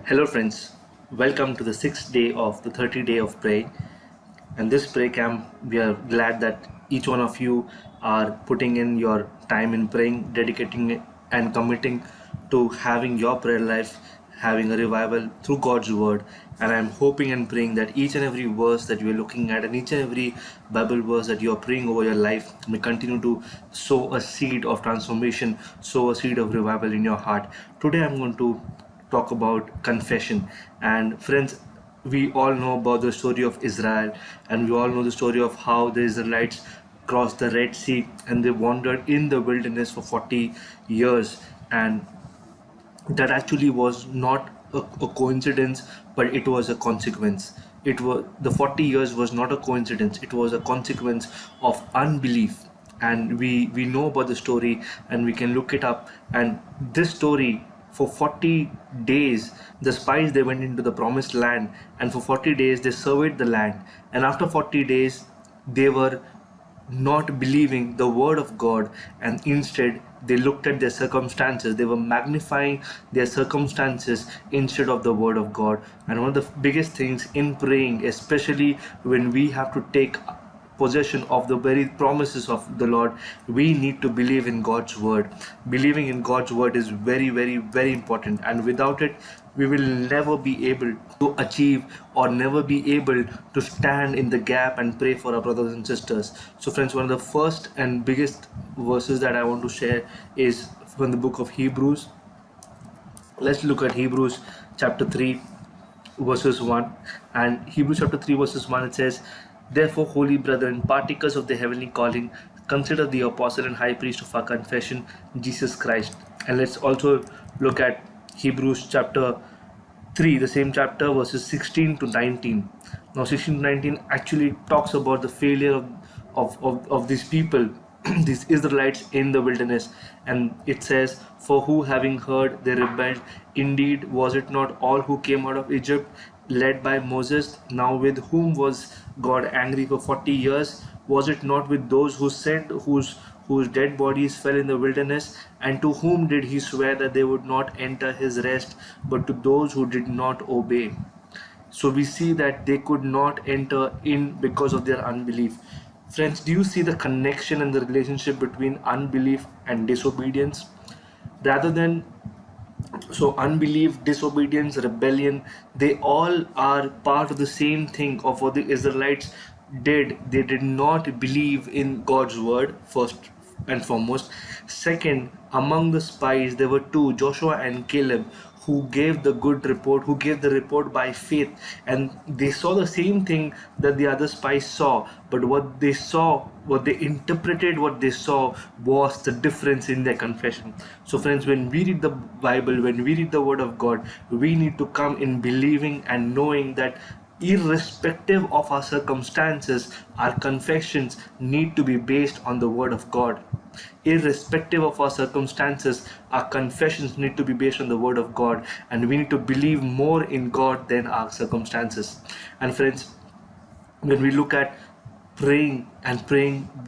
Hello, friends. Welcome to the sixth day of the 30 day of prayer. And this prayer camp, we are glad that each one of you are putting in your time in praying, dedicating it, and committing to having your prayer life, having a revival through God's word. And I'm hoping and praying that each and every verse that you are looking at and each and every Bible verse that you are praying over your life may continue to sow a seed of transformation, sow a seed of revival in your heart. Today, I'm going to talk about confession. And friends, we all know about the story of Israel, and we all know the story of how the Israelites crossed the Red Sea and they wandered in the wilderness for 40 years. And that actually was not a coincidence, but it was a consequence. It was the 40 years was not a coincidence, it was a consequence of unbelief. And we know about the story and we can look it up. And this story, for 40 days the spies, they went into the promised land, and for 40 days they surveyed the land, and after 40 days they were not believing the word of God, and instead they looked at their circumstances. They were magnifying their circumstances instead of the word of God. And one of the biggest things in praying, especially when we have to take possession of the very promises of the Lord, we need to believe in God's word. Believing in God's word is very, very, very important, and without it, we will never be able to achieve or never be able to stand in the gap and pray for our brothers and sisters. So, friends, one of the first and biggest verses that I want to share is from the book of Hebrews. Let's look at Hebrews chapter 3 verses 1. And Hebrews chapter 3 verses 1, it says, "Therefore, holy brethren, partakers of the heavenly calling, consider the apostle and high priest of our confession, Jesus Christ." And let's also look at Hebrews chapter 3, the same chapter, verses 16 to 19. Now 16 to 19 actually talks about the failure of these people, these Israelites in the wilderness. And it says, "For who having heard they rebelled, indeed was it not all who came out of Egypt led by Moses? Now with whom was God angry for 40 years? Was it not with those who sinned, whose dead bodies fell in the wilderness? And to whom did he swear that they would not enter his rest, but to those who did not obey?" So we see that they could not enter in because of their unbelief. Friends, do you see the connection and the relationship between unbelief and disobedience? Rather than so unbelief, disobedience, rebellion, they all are part of the same thing of what the Israelites did. They did not believe in God's word, first and foremost. Second, among the spies there were two, Joshua and Caleb, who gave the good report, who gave the report by faith, and they saw the same thing that the other spies saw. But what they saw, what they interpreted, what they saw was the difference in their confession. So, friends, when we read the Bible, when we read the Word of God, we need to come in believing and knowing that irrespective of our circumstances, our confessions need to be based on the Word of God. Irrespective of our circumstances, our confessions need to be based on the word of God, and we need to believe more in God than our circumstances. And friends, when we look at praying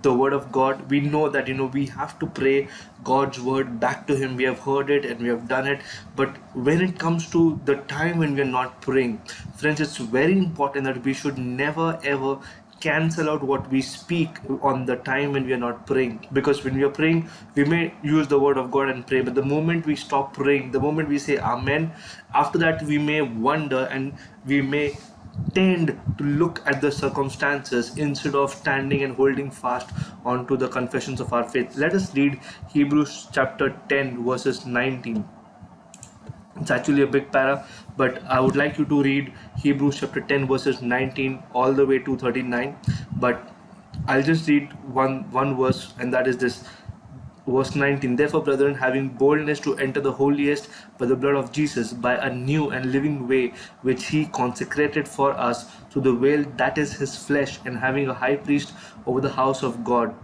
the word of God, we know that we have to pray God's word back to him. We have heard it and we have done it, but when it comes to the time when we are not praying, friends, it's very important that we should never ever cancel out what we speak on the time when we are not praying. Because when we are praying, we may use the word of God and pray, but the moment we stop praying, the moment we say amen, after that we may wonder and we may tend to look at the circumstances instead of standing and holding fast onto the confessions of our faith. Let us read Hebrews chapter 10 verses 19. It's actually a big para, but I would like you to read Hebrews chapter 10 verses 19 all the way to 39. But I'll just read one verse, and that is this. Verse 19, "Therefore, brethren, having boldness to enter the holiest by the blood of Jesus, by a new and living way which he consecrated for us through the veil that is his flesh, and having a high priest over the house of God,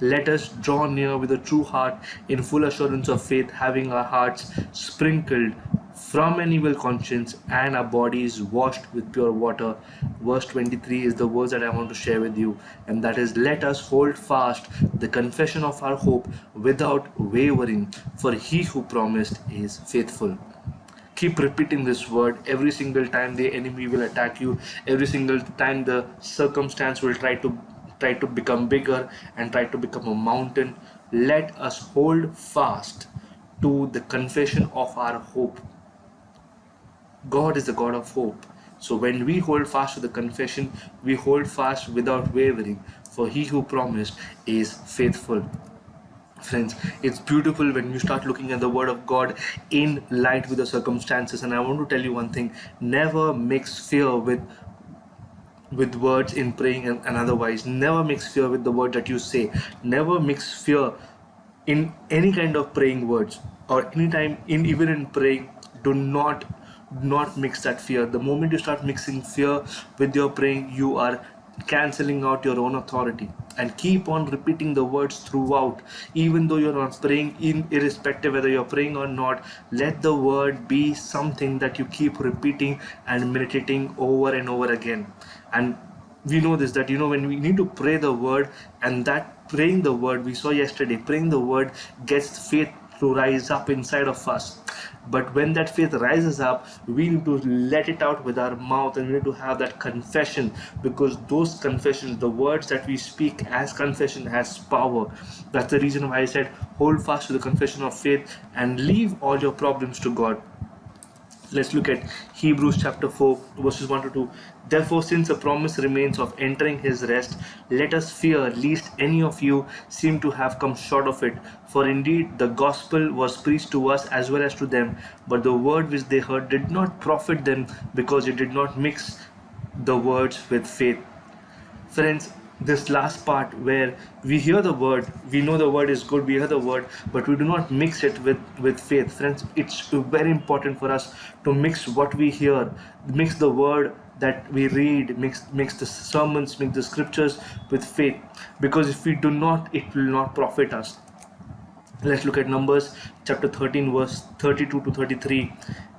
let us draw near with a true heart in full assurance of faith, having our hearts sprinkled from an evil conscience and our bodies washed with pure water." Verse 23 is the verse that I want to share with you, and that is, "Let us hold fast the confession of our hope without wavering, for he who promised is faithful." Keep repeating this word. Every single time the enemy will attack you, every single time the circumstance will try to become bigger and try to become a mountain, let us hold fast to the confession of our hope. God is the God of hope. So when we hold fast to the confession, we hold fast without wavering, for he who promised is faithful. Friends, it's beautiful when you start looking at the word of God in light with the circumstances. And I want to tell you one thing: never mix fear with words in praying and otherwise. Never mix fear with the word that you say. Never mix fear in any kind of praying words, or anytime in even in praying. Do not mix that fear. The moment you start mixing fear with your praying, you are canceling out your own authority. And keep on repeating the words throughout, even though you're not praying, in irrespective whether you're praying or not. Let the word be something that you keep repeating and meditating over and over again. And we know this, that when we need to pray the word, and that praying the word, we saw yesterday, praying the word gets faith to rise up inside of us. But when that faith rises up, we need to let it out with our mouth, and we need to have that confession, because those confessions, the words that we speak as confession, has power. That's the reason why I said hold fast to the confession of faith and leave all your problems to God. Let's look at Hebrews chapter 4, verses 1 to 2. Therefore, since a promise remains of entering his rest, let us fear lest any of you seem to have come short of it. For indeed the gospel was preached to us as well as to them, but the word which they heard did not profit them, because it did not mix the words with faith. Friends, this last part where we hear the word, we know the word is good, we hear the word, but we do not mix it with faith. Friends, it's very important for us to mix what we hear, mix the word that we read, mix the sermons, mix the scriptures with faith, because if we do not, it will not profit us. Let's look at Numbers chapter 13, verse 32 to 33.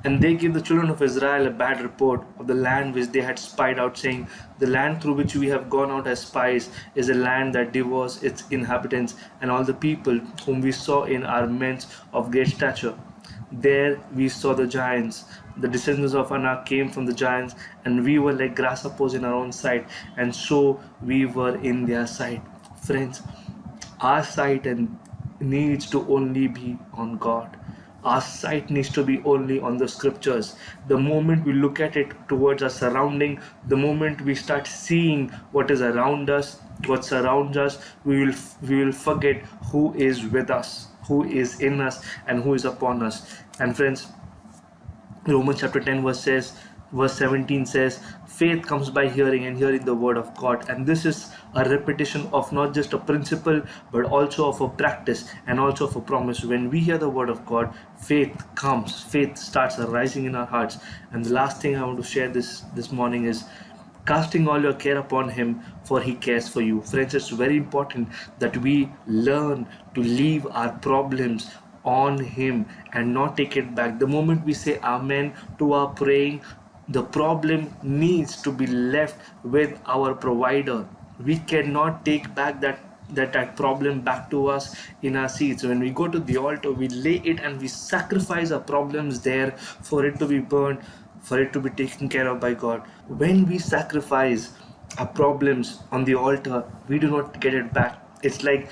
And they gave the children of Israel a bad report of the land which they had spied out, saying, the land through which we have gone out as spies is a land that devours its inhabitants, and all the people whom we saw in are men of great stature. There we saw the giants. The descendants of Anak came from the giants, and we were like grasshoppers in our own sight, and so we were in their sight. Friends, our sight and needs to only be on God. Our sight needs to be only on the scriptures. The moment we look at it towards our surrounding, the moment we start seeing what is around us, what surrounds us, we will forget who is with us, who is in us, and who is upon us. And friends, Romans chapter 10 verse 17 says, faith comes by hearing, and hearing the word of God. And this is a repetition of not just a principle, but also of a practice and also of a promise. When we hear the word of God, faith comes, faith starts arising in our hearts. And the last thing I want to share this morning is casting all your care upon him, for he cares for you. Friends, it's very important that we learn to leave our problems on him and not take it back. The moment we say amen to our praying, the problem needs to be left with our provider. We cannot take back that problem back to us in our seats. When we go to the altar, we lay it and we sacrifice our problems there for it to be burned, for it to be taken care of by God. When we sacrifice our problems on the altar, we do not get it back. It's like,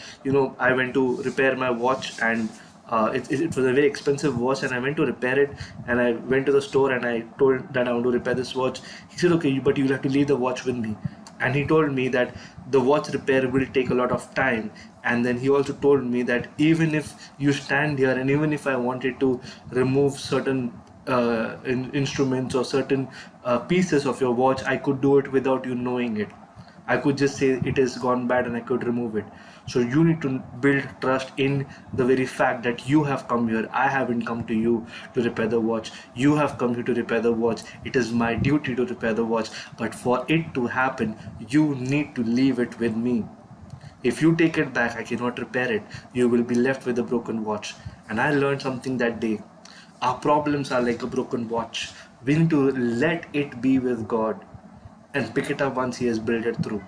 I went to repair my watch, and it was a very expensive watch, and I went to repair it, and I went to the store and I told that I want to repair this watch. He said, okay, but you'll have to leave the watch with me. And he told me that the watch repair will take a lot of time. And then he also told me that even if you stand here, and even if I wanted to remove certain instruments or certain pieces of your watch, I could do it without you knowing it. I could just say it has gone bad and I could remove it. So you need to build trust in the very fact that you have come here. I haven't come to you to repair the watch. You have come here to repair the watch. It is my duty to repair the watch. But for it to happen, you need to leave it with me. If you take it back, I cannot repair it. You will be left with a broken watch. And I learned something that day. Our problems are like a broken watch. We need to let it be with God and pick it up once he has built it through.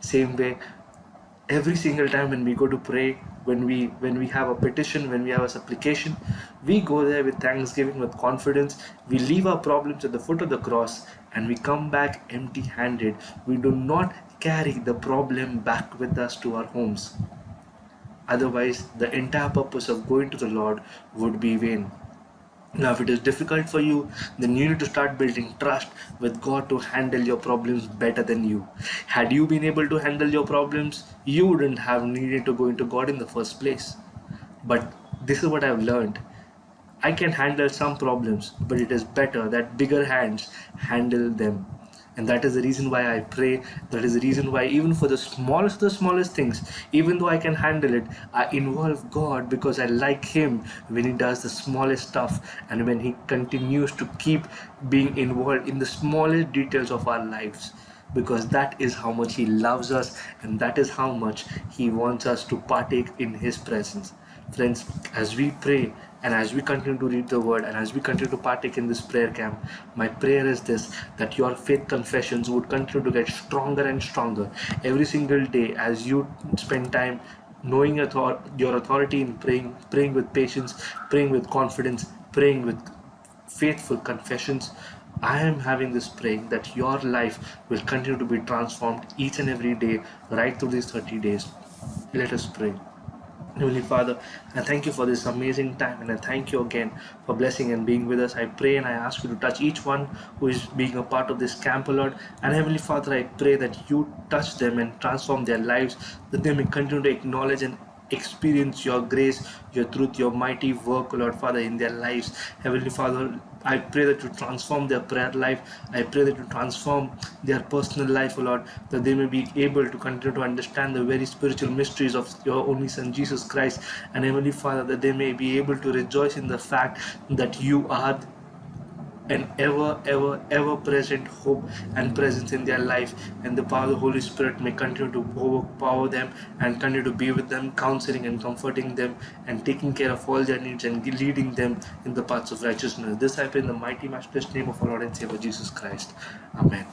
Same way, every single time when we go to pray, when we have a petition, when we have a supplication, we go there with thanksgiving, with confidence. We leave our problems at the foot of the cross and we come back empty handed. We do not carry the problem back with us to our homes. Otherwise, the entire purpose of going to the Lord would be vain. Now, if it is difficult for you, then you need to start building trust with God to handle your problems better than you. Had you been able to handle your problems, you wouldn't have needed to go into God in the first place. But this is what I've learned. I can handle some problems, but it is better that bigger hands handle them. And that is the reason why I pray. That is the reason why, even for the smallest things, even though I can handle it, I involve God because I like Him when He does the smallest stuff and when He continues to keep being involved in the smallest details of our lives. Because that is how much He loves us and that is how much He wants us to partake in His presence. Friends, as we pray and as we continue to read the word and as we continue to partake in this prayer camp, my prayer is this, that your faith confessions would continue to get stronger and stronger every single day as you spend time knowing your authority in praying, praying with patience, praying with confidence, praying with faithful confessions. I am having this praying that your life will continue to be transformed each and every day right through these 30 days. Let us pray. Heavenly Father, I thank you for this amazing time and I thank you again for blessing and being with us. I pray and I ask you to touch each one who is being a part of this camp, O Lord. And Heavenly Father, I pray that you touch them and transform their lives, that they may continue to acknowledge and experience your grace, your truth, your mighty work, O Lord Father, in their lives. Heavenly Father, I pray that you transform their prayer life. I pray that you transform their personal life, O Lord, that they may be able to continue to understand the very spiritual mysteries of your only Son, Jesus Christ. And Heavenly Father, that they may be able to rejoice in the fact that you are an ever present hope and presence in their life, and the power of the Holy Spirit may continue to overpower them and continue to be with them, counseling and comforting them and taking care of all their needs and leading them in the paths of righteousness. This I pray in the mighty matchless name of our Lord and Savior Jesus Christ. Amen.